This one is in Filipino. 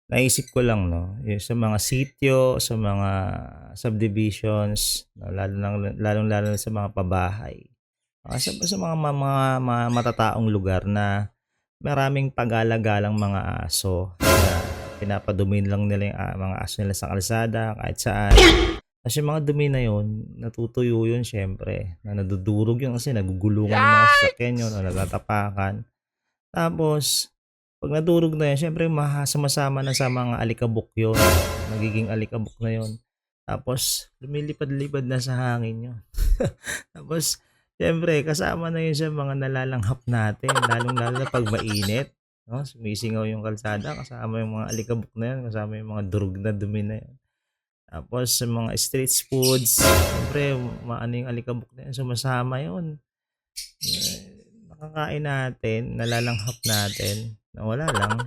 Naisip ko lang 'no, yung sa mga sitio, sa mga subdivisions, lalong-lalo na sa mga pabahay, sa mga matataong lugar na maraming pagala-galang mga aso na pinapadumi lang nila yung, mga aso nila sa kalsada, kahit saan. Ta's yung mga dumi na yun, natutuyo yun siyempre, na nadudurog yun kasi nagugulungan yung mga sasakyan yun o nagtatapakan. Tapos 'pag nadurog na 'yan siyempre sumasama na sa mga alikabok 'yun, nagiging alikabok na 'yun. Tapos lumilipad-lipad na sa hangin 'yun. Tapos siyempre kasama na 'yun sa mga nalalanghap natin lalong-lalo na 'pag mainit, 'no, sumisingaw yung kalsada kasama yung mga alikabok na 'yun, kasama yung mga durog na dumi na 'yun. Tapos sa mga street foods siyempre maano yung alikabok na 'yun, sumasama 'yun. Nakakain natin, nalalanghap natin, na wala lang.